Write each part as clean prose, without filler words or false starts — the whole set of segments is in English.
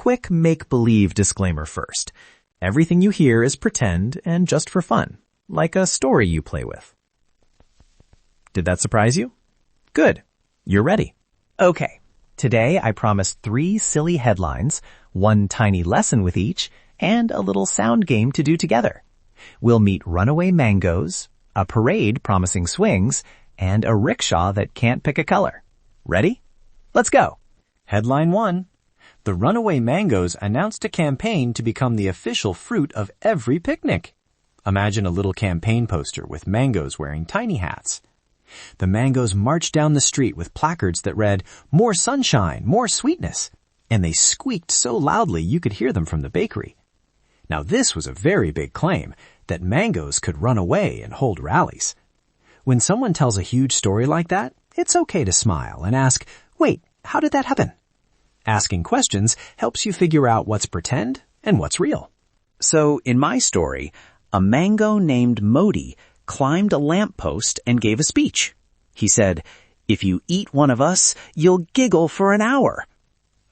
quick make-believe disclaimer first. Everything you hear is pretend and just for fun, like a story you play with. Did that surprise you? Good. You're ready. Okay. Today I promised 3 silly headlines, 1 tiny lesson with each, and a little sound game to do together. We'll meet runaway mangoes, a parade promising swings, and a rickshaw that can't pick a color. Ready? Let's go. Headline 1. The runaway mangoes announced a campaign to become the official fruit of every picnic. Imagine a little campaign poster with mangoes wearing tiny hats. The mangoes marched down the street with placards that read, "More sunshine, more sweetness," and they squeaked so loudly you could hear them from the bakery. Now this was a very big claim, that mangoes could run away and hold rallies. When someone tells a huge story like that, it's okay to smile and ask, "Wait, how did that happen?" Asking questions helps you figure out what's pretend and what's real. So in my story, a mango named Modi climbed a lamppost and gave a speech. He said, "If you eat one of us, you'll giggle for an hour."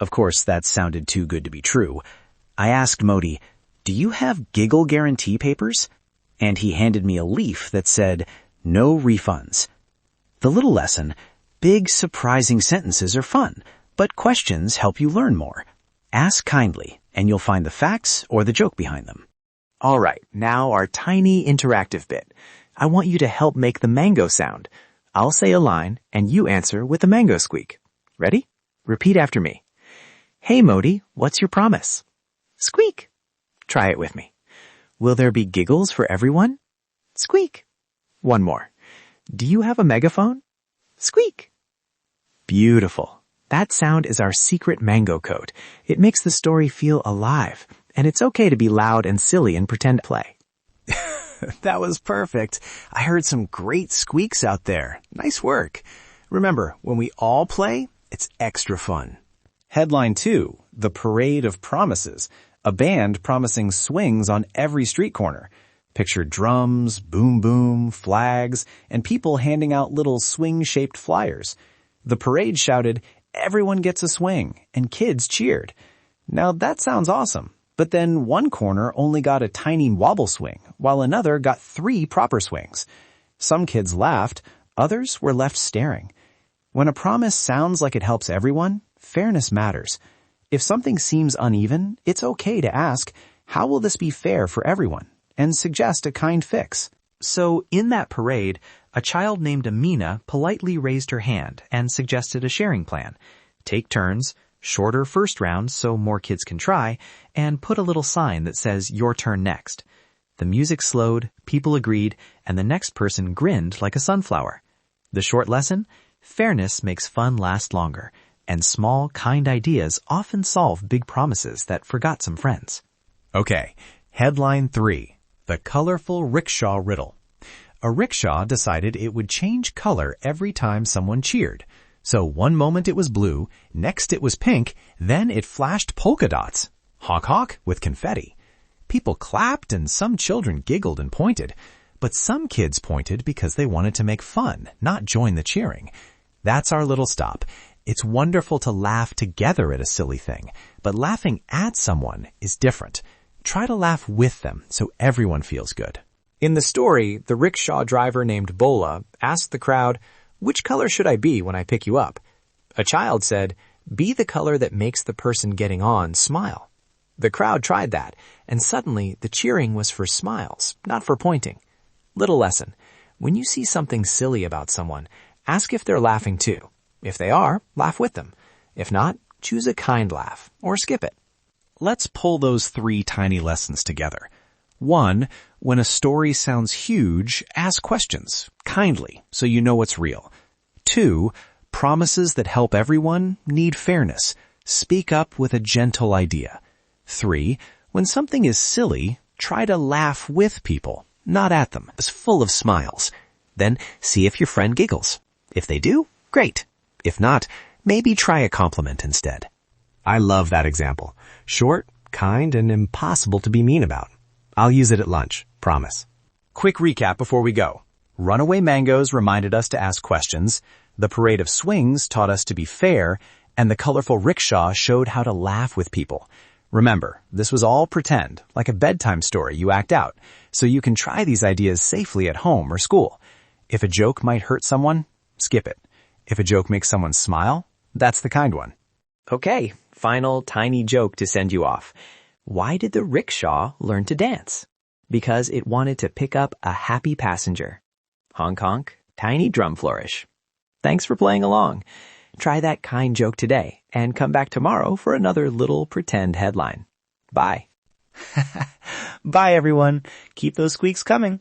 Of course, that sounded too good to be true. I asked Modi, "Do you have giggle guarantee papers?" And he handed me a leaf that said, "No refunds." The little lesson, big surprising sentences are fun, but questions help you learn more. Ask kindly, and you'll find the facts or the joke behind them. All right, now our tiny interactive bit. I want you to help make the mango sound. I'll say a line, and you answer with the mango squeak. Ready? Repeat after me. "Hey, Modi, what's your promise?" Squeak. Try it with me. "Will there be giggles for everyone?" Squeak. One more. "Do you have a megaphone?" Squeak. Beautiful. That sound is our secret mango code. It makes the story feel alive, and it's okay to be loud and silly and pretend play. That was perfect. I heard some great squeaks out there. Nice work. Remember, when we all play, it's extra fun. Headline 2, The Parade of Promises, a band promising swings on every street corner. Picture drums, boom boom, flags, and people handing out little swing-shaped flyers. The parade shouted, "Everyone gets a swing," and kids cheered. Now that sounds awesome. But then one corner only got a tiny wobble swing, while another got 3 proper swings. Some kids laughed, others were left staring. When a promise sounds like it helps everyone, fairness matters. If something seems uneven, it's okay to ask, "How will this be fair for everyone?" and suggest a kind fix. So in that parade, a child named Amina politely raised her hand and suggested a sharing plan. Take turns, shorter first round so more kids can try, and put a little sign that says, "Your turn next." The music slowed, people agreed, and the next person grinned like a sunflower. The short lesson? Fairness makes fun last longer, and small, kind ideas often solve big promises that forgot some friends. Okay, headline 3, The Colorful Rickshaw Riddle. A rickshaw decided it would change color every time someone cheered. So one moment it was blue, next it was pink, then it flashed polka dots. Honk honk with confetti. People clapped and some children giggled and pointed. But some kids pointed because they wanted to make fun, not join the cheering. That's our little stop. It's wonderful to laugh together at a silly thing, but laughing at someone is different. Try to laugh with them so everyone feels good. In the story, the rickshaw driver named Bola asked the crowd, "Which color should I be when I pick you up?" A child said, "Be the color that makes the person getting on smile." The crowd tried that, and suddenly the cheering was for smiles, not for pointing. Little lesson. When you see something silly about someone, ask if they're laughing too. If they are, laugh with them. If not, choose a kind laugh, or skip it. Let's pull those 3 tiny lessons together. 1, when a story sounds huge, ask questions, kindly, so you know what's real. 2, promises that help everyone need fairness. Speak up with a gentle idea. 3, when something is silly, try to laugh with people, not at them. It's full of smiles. Then see if your friend giggles. If they do, great. If not, maybe try a compliment instead. I love that example. Short, kind, and impossible to be mean about. I'll use it at lunch, promise. Quick recap before we go. Runaway mangoes reminded us to ask questions. The parade of swings taught us to be fair. And the colorful rickshaw showed how to laugh with people. Remember, this was all pretend, like a bedtime story you act out, so you can try these ideas safely at home or school. If a joke might hurt someone, skip it. If a joke makes someone smile, that's the kind one. Okay, final tiny joke to send you off. Why did the rickshaw learn to dance? Because it wanted to pick up a happy passenger. Honk honk, tiny drum flourish. Thanks for playing along. Try that kind joke today and come back tomorrow for another little pretend headline. Bye. Bye, everyone. Keep those squeaks coming.